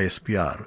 ISPR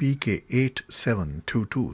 PK8722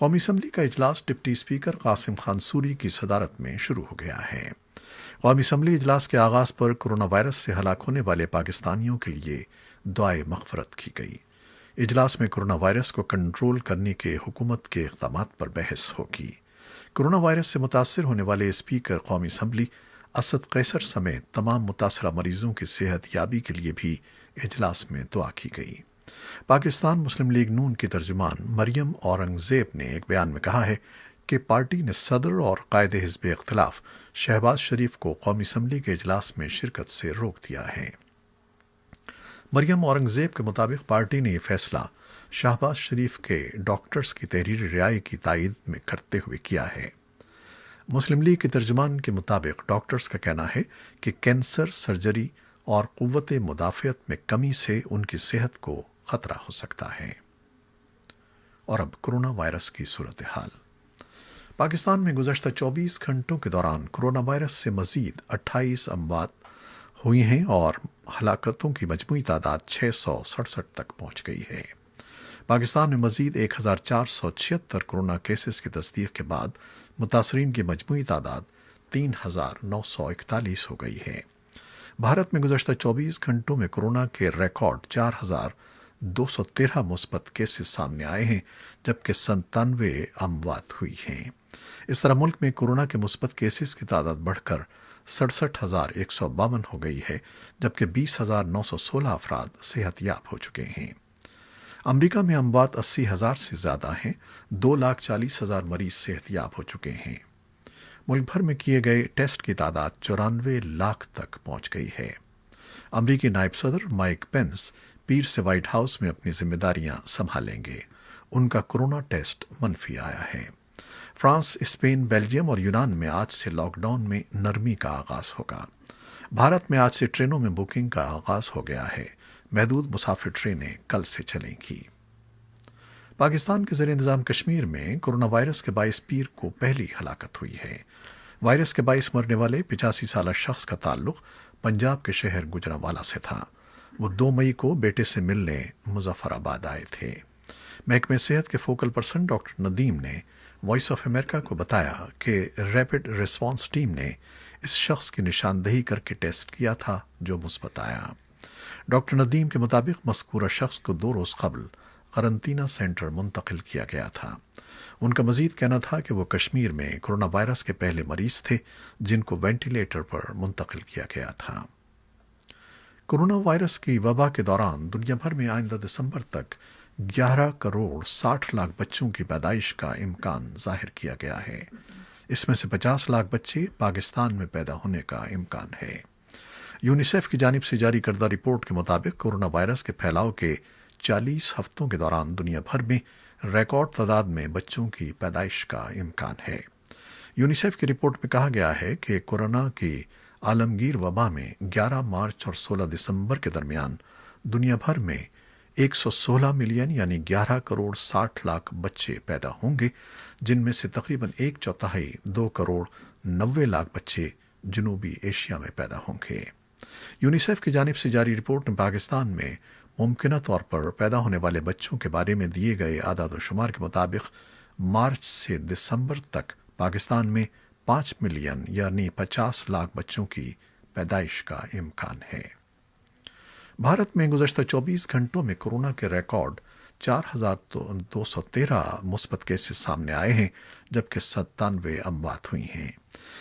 قومی assembly کا اجلاس deputy speaker Qasim Khan sorry کی صدارت میں شروع ہو گیا ہے۔ قومی اسمبلی اجلاس کے آغاز پر کورونا وائرس سے ہلاک ہونے والے پاکستانیوں کے لیے دعائے مغفرت کی گئی۔ اجلاس میں کورونا وائرس کو کنٹرول کرنے کے حکومت کے اقدامات پر بحث ہوگی۔ کورونا وائرس سے متاثر ہونے والے اسپیکر قومی اسمبلی اسد قیصر سمیت تمام متاثرہ مریضوں کی صحت یابی کے لیے بھی اجلاس میں دعا کی گئی۔ پاکستان مسلم لیگ نون کی ترجمان مریم اورنگزیب نے ایک بیان میں کہا ہے کہ پارٹی نے صدر اور قائد حزب اختلاف شہباز شریف کو قومی اسمبلی کے اجلاس میں شرکت سے روک دیا ہے۔ مریم اورنگزیب کے مطابق پارٹی نے یہ فیصلہ شہباز شریف کے ڈاکٹرز کی تحریری رائے کی تائید میں کرتے ہوئے کیا ہے۔ مسلم لیگ کے ترجمان کے مطابق ڈاکٹرز کا کہنا ہے کہ کینسر سرجری اور قوت مدافعت میں کمی سے ان کی صحت کو خطرہ ہو سکتا ہے۔ اور اب کورونا وائرس کی صورتحال۔ پاکستان میں گزشتہ 24 گھنٹوں کے دوران کورونا وائرس سے مزید 28 اموات ہوئی ہیں اور ہلاکتوں کی مجموعی تعداد 667 تک پہنچ گئی ہے۔ پاکستان میں مزید 1476 کورونا کیسز کی تصدیق کے بعد متاثرین کی مجموعی تعداد 3941 ہو گئی ہے۔ بھارت میں گزشتہ 24 گھنٹوں میں کورونا کے ریکارڈ 4213 مثبت کیسز سامنے آئے ہیں، جبکہ 97 اموات ہوئی ہیں۔ اس طرح ملک میں کورونا کے مثبت کیسز کی تعداد بڑھ کر 67,152 ہو گئی ہے، جبکہ 20,916 افراد صحت یاب ہو چکے ہیں۔ امریکہ میں اموات 80,000 سے زیادہ ہیں، 2,40,000 مریض صحت یاب ہو چکے ہیں۔ ملک بھر میں کیے گئے ٹیسٹ کی تعداد 94 لاکھ تک پہنچ گئی ہے۔ امریکی نائب صدر مائک پینس پیر سے وائٹ ہاؤس میں اپنی ذمہ داریاں سنبھالیں گے۔ ان کا کورونا ٹیسٹ منفی آیا ہے۔ فرانس، اسپین، بیلجیم اور یونان میں آج سے لاک ڈاؤن میں نرمی کا آغاز ہوگا۔ بھارت میں آج سے ٹرینوں میں بکنگ کا آغاز ہو گیا ہے۔ محدود مسافر ٹرینیں کل سے چلیں گی۔ پاکستان کے زیر انتظام کشمیر میں کورونا وائرس کے باعث پیر کو پہلی ہلاکت ہوئی ہے۔ وائرس کے باعث مرنے والے 85 سالہ شخص کا تعلق پنجاب کے شہر گوجرانوالہ سے تھا۔ وہ 2 مئی کو بیٹے سے ملنے مظفر آباد آئے تھے۔ محکمہ صحت کے فوکل پرسن ڈاکٹر ندیم نے وائس آف امریکہ کو بتایا کہ ریپڈ ریسپانس ٹیم نے اس شخص کی نشاندہی کر کے ٹیسٹ کیا تھا جو مثبت آیا۔ ڈاکٹر ندیم کے مطابق مذکورہ شخص کو 2 روز قبل قرنطینہ سینٹر منتقل کیا گیا تھا۔ ان کا مزید کہنا تھا کہ وہ کشمیر میں کورونا وائرس کے پہلے مریض تھے جن کو وینٹیلیٹر پر منتقل کیا گیا تھا۔ کورونا وائرس کی وبا کے دوران دنیا بھر میں آئندہ دسمبر تک 11 کروڑ 60 لاکھ بچوں کی پیدائش کا امکان ظاہر کیا گیا ہے۔ اس میں سے 50 لاکھ بچے پاکستان میں پیدا ہونے کا امکان ہے۔ یونیسیف کی جانب سے جاری کردہ رپورٹ کے مطابق کورونا وائرس کے پھیلاؤ کے 40 ہفتوں کے دوران دنیا بھر میں ریکارڈ تعداد میں بچوں کی پیدائش کا امکان ہے۔ یونیسیف کی رپورٹ میں کہا گیا ہے کہ کورونا کی عالمگیر وبا میں 11 مارچ اور 16 دسمبر کے درمیان دنیا بھر میں 116 ملین یعنی 11 کروڑ 60 لاکھ بچے پیدا ہوں گے، جن میں سے تقریباً 1/4 2 کروڑ 90 لاکھ بچے جنوبی ایشیا میں پیدا ہوں گے۔ یونیسیف کی جانب سے جاری رپورٹ میں پاکستان میں ممکنہ طور پر پیدا ہونے والے بچوں کے بارے میں دیے گئے اعداد و شمار کے مطابق مارچ سے دسمبر تک پاکستان میں 5 ملین یعنی 50 لاکھ بچوں کی پیدائش کا امکان ہے۔ بھارت میں گزشتہ 24 گھنٹوں میں کورونا کے ریکارڈ 4,213 مثبت کیسز سامنے آئے ہیں، جبکہ 97 اموات ہوئی ہیں۔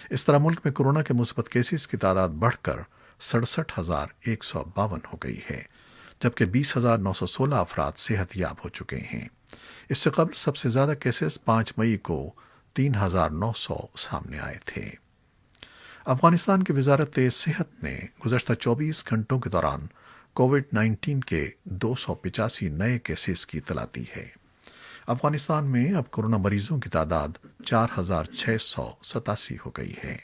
اس طرح ملک میں کورونا کے مثبت کیسز کی تعداد بڑھ کر 67,152 ہو گئی ہے، جبکہ 20,916 افراد صحت یاب ہو چکے ہیں۔ اس سے قبل سب سے زیادہ کیسز 5 مئی کو 3,900 سامنے آئے تھے۔ افغانستان کی وزارت صحت نے گزشتہ 24 گھنٹوں کے دوران کووڈ-19 کے 285 نئے کیسز کی اطلاع دی ہے۔ افغانستان میں اب کورونا مریضوں کی تعداد 4,687 ہو گئی ہے۔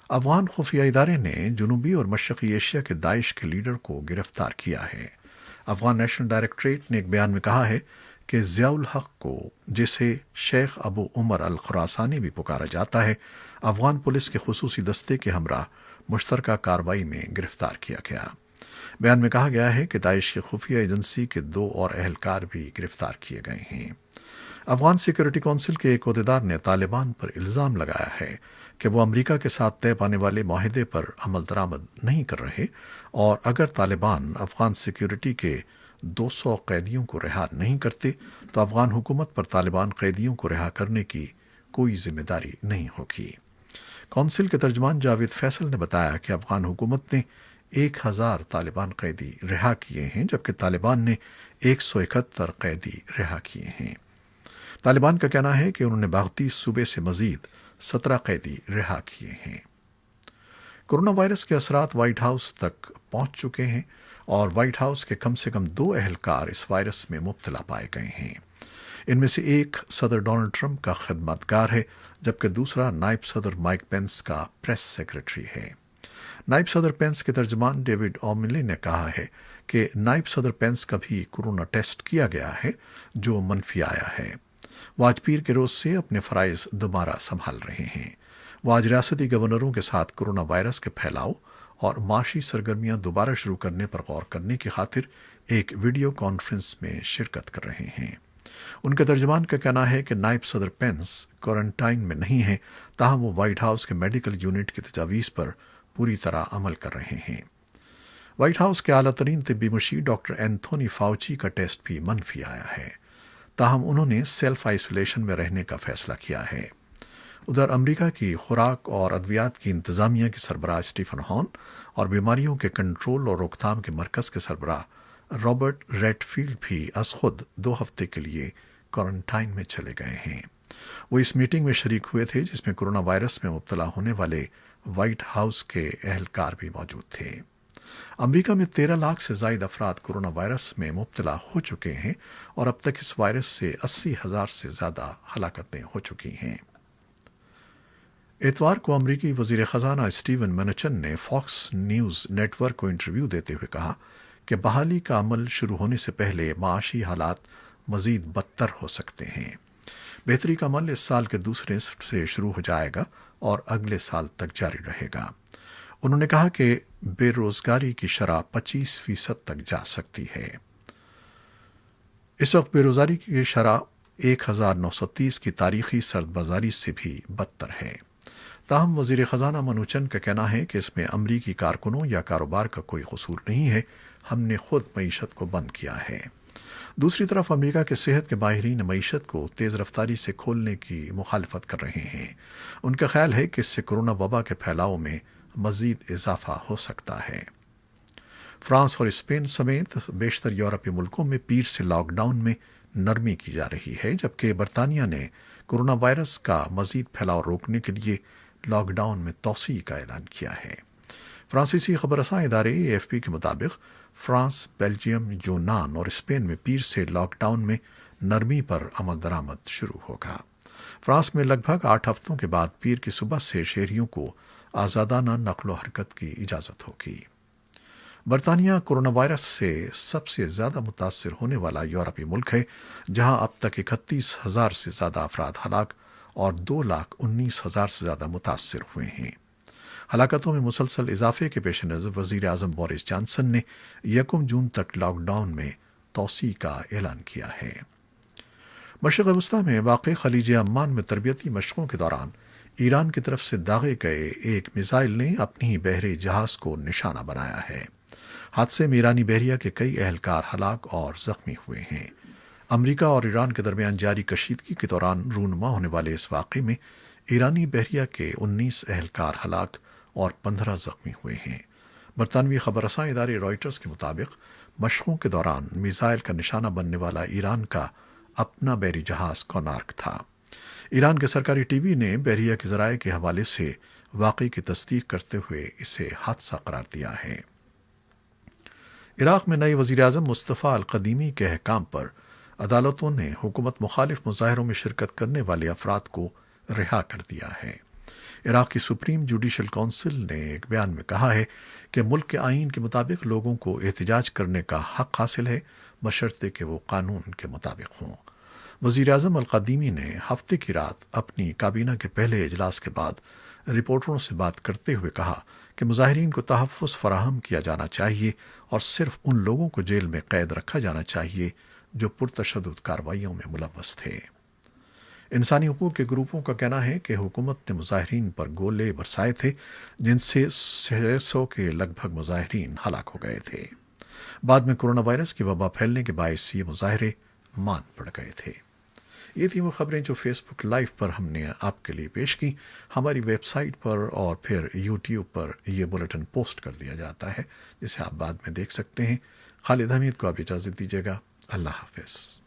افغان خفیہ ادارے نے جنوبی اور مشرقی ایشیا کے داعش کے لیڈر کو گرفتار کیا ہے۔ افغان نیشنل ڈائریکٹریٹ نے ایک بیان میں کہا ہے کہ ضیاء الحق کو، جسے شیخ ابو عمر الخراسانی بھی پکارا جاتا ہے، افغان پولیس کے خصوصی دستے کے ہمراہ مشترکہ کارروائی میں گرفتار کیا گیا۔ بیان میں کہا گیا ہے کہ داعش کی خفیہ ایجنسی کے 2 اور اہلکار بھی گرفتار کیے گئے ہیں۔ افغان سیکورٹی کونسل کے ایک عہدیدار نے طالبان پر الزام لگایا ہے کہ وہ امریکہ کے ساتھ طے پانے والے معاہدے پر عمل درآمد نہیں کر رہے، اور اگر طالبان افغان سیکورٹی کے 200 قیدیوں کو رہا نہیں کرتے تو افغان حکومت پر طالبان قیدیوں کو رہا کرنے کی کوئی ذمہ داری نہیں ہوگی۔ کونسل کے ترجمان جاوید فیصل نے بتایا کہ افغان حکومت نے 1000 طالبان قیدی رہا کیے ہیں، جبکہ طالبان نے 171 قیدی رہا کیے ہیں۔ طالبان کا کہنا ہے کہ انہوں نے باغتی صوبے سے مزید 17 قیدی رہا کیے ہیں۔ کورونا وائرس کے اثرات وائٹ ہاؤس تک پہنچ چکے ہیں اور وائٹ ہاؤس کے کم سے کم 2 اہلکار اس وائرس میں مبتلا پائے گئے ہیں۔ ان میں سے ایک صدر ڈونلڈ ٹرمپ کا خدمتگار ہے، جبکہ دوسرا نائب صدر مائک پینس کا پریس سیکرٹری ہے۔ نائب صدر پینس کے ترجمان ڈیوڈ اوملی نے کہا ہے کہ نائب صدر پینس کا بھی کورونا ٹیسٹ کیا گیا ہے جو منفی آیا ہے۔ وہ آج پیر کے روز سے اپنے فرائض دوبارہ سنبھال رہے ہیں۔ وہ آج ریاستی گورنروں کے ساتھ کورونا وائرس کے پھیلاؤ اور معاشی سرگرمیاں دوبارہ شروع کرنے پر غور کرنے کی خاطر ایک ویڈیو کانفرنس میں شرکت کر رہے ہیں۔ ان کے ترجمان کا کہنا ہے کہ نائب صدر پینس کوارنٹائن میں نہیں ہیں، تاہم وہ وائٹ ہاؤس کے میڈیکل یونٹ کی تجاویز پر پوری طرح عمل کر رہے ہیں۔ وائٹ ہاؤس کے اعلیٰ ترین طبی مشیر ڈاکٹر اینتھونی فاؤچی کا ٹیسٹ بھی منفی آیا ہے، تاہم انہوں نے سیلف آئسولیشن میں رہنے کا فیصلہ کیا ہے۔ ادھر امریکہ کی خوراک اور ادویات کی انتظامیہ کے سربراہ اسٹیفن ہان اور بیماریوں کے کنٹرول اور روک تھام کے مرکز کے سربراہ رابرٹ ریڈ فیلڈ بھی از خود 2 ہفتے کے لیے کوارنٹائن میں چلے گئے ہیں۔ وہ اس میٹنگ میں شریک ہوئے تھے جس میں کورونا وائرس میں مبتلا ہونے والے وائٹ ہاؤس کے اہلکار بھی موجود تھے۔ امریکہ میں 13 لاکھ سے زائد افراد کورونا وائرس میں مبتلا ہو چکے ہیں اور اب تک اس وائرس سے 80,000 سے زیادہ ہلاکتیں ہو چکی ہیں۔ اتوار کو امریکی وزیر خزانہ اسٹیون منوچن نے فاکس نیوز نیٹ ورک کو انٹرویو دیتے ہوئے کہا کہ بحالی کا عمل شروع ہونے سے پہلے معاشی حالات مزید بدتر ہو سکتے ہیں۔ بہتری کا عمل اس سال کے دوسرے نصف سے شروع ہو جائے گا اور اگلے سال تک جاری رہے گا۔ انہوں نے کہا کہ بے روزگاری کی شرح 25% تک جا سکتی ہے۔ اس وقت بے روزگاری کی شرح 1930 کی تاریخی سرد بازاری سے بھی بدتر ہے۔ تاہم وزیر خزانہ منوچن کا کہنا ہے کہ اس میں امریکی کارکنوں یا کاروبار کا کوئی قصور نہیں ہے، ہم نے خود معیشت کو بند کیا ہے۔ دوسری طرف امریکہ کے صحت کے ماہرین معیشت کو تیز رفتاری سے کھولنے کی مخالفت کر رہے ہیں۔ ان کا خیال ہے کہ اس سے کورونا وبا کے پھیلاؤ میں مزید اضافہ ہو سکتا ہے۔ فرانس اور اسپین سمیت بیشتر یورپی ملکوں میں پیر سے لاک ڈاؤن میں نرمی کی جا رہی ہے، جبکہ برطانیہ نے کورونا وائرس کا مزید پھیلاؤ روکنے کے لیے لاک ڈاؤن میں توسیع کا اعلان کیا ہے۔ فرانسیسی خبر رساں ادارے AFP کے مطابق فرانس، بیلجیم، یونان اور اسپین میں پیر سے لاک ڈاؤن میں نرمی پر عمل درآمد شروع ہوگا۔ فرانس میں لگ بھگ 8 ہفتوں کے بعد پیر کی صبح سے شہریوں کو آزادانہ نقل و حرکت کی اجازت ہوگی۔ برطانیہ کورونا وائرس سے سب سے زیادہ متاثر ہونے والا یورپی ملک ہے، جہاں اب تک 31,000 سے زیادہ افراد ہلاک اور 2,19,000 سے زیادہ متاثر ہوئے ہیں۔ ہلاکتوں میں مسلسل اضافے کے پیش نظر وزیر اعظم بورس جانسن نے 1 جون تک لاک ڈاؤن میں توسیع کا اعلان کیا ہے۔ مشرق وسطیٰ میں واقع خلیج عمان میں تربیتی مشقوں کے دوران ایران کی طرف سے داغے گئے ایک میزائل نے اپنی ہی بحری جہاز کو نشانہ بنایا ہے۔ حادثے میں ایرانی بحریہ کے کئی اہلکار ہلاک اور زخمی ہوئے ہیں۔ امریکہ اور ایران کے درمیان جاری کشیدگی کے دوران رونما ہونے والے اس واقعے میں ایرانی بحریہ کے 19 اہلکار ہلاک اور 15 زخمی ہوئے ہیں۔ برطانوی خبر رساں ادارے رائٹرز کے مطابق مشقوں کے دوران میزائل کا نشانہ بننے والا ایران کا اپنا بحری جہاز کونارک تھا۔ ایران کے سرکاری ٹی وی نے بحریہ کے ذرائع کے حوالے سے واقعے کی تصدیق کرتے ہوئے اسے حادثہ قرار دیا ہے۔ عراق میں نئے وزیر اعظم مصطفیٰ القدیمی کے احکام پر عدالتوں نے حکومت مخالف مظاہروں میں شرکت کرنے والے افراد کو رہا کر دیا ہے۔ عراق کی سپریم جوڈیشل کونسل نے ایک بیان میں کہا ہے کہ ملک کے آئین کے مطابق لوگوں کو احتجاج کرنے کا حق حاصل ہے، بشرطے کہ وہ قانون کے مطابق ہوں۔ وزیر اعظم القدیمی نے ہفتے کی رات اپنی کابینہ کے پہلے اجلاس کے بعد رپورٹروں سے بات کرتے ہوئے کہا کہ مظاہرین کو تحفظ فراہم کیا جانا چاہیے اور صرف ان لوگوں کو جیل میں قید رکھا جانا چاہیے جو پرتشدد کارروائیوں میں ملوث تھے۔ انسانی حقوق کے گروپوں کا کہنا ہے کہ حکومت نے مظاہرین پر گولے برسائے تھے، جن سے 600 کے لگ بھگ مظاہرین ہلاک ہو گئے تھے۔ بعد میں کورونا وائرس کی وبا پھیلنے کے باعث یہ مظاہرے مان پڑ گئے تھے۔ یہ تھی وہ خبریں جو فیس بک لائیو پر ہم نے آپ کے لیے پیش کی۔ ہماری ویب سائٹ پر اور پھر یوٹیوب پر یہ بلیٹن پوسٹ کر دیا جاتا ہے، جسے آپ بعد میں دیکھ سکتے ہیں۔ خالد حمید کو آپ اجازت دیجیے گا۔ اللہ حافظ۔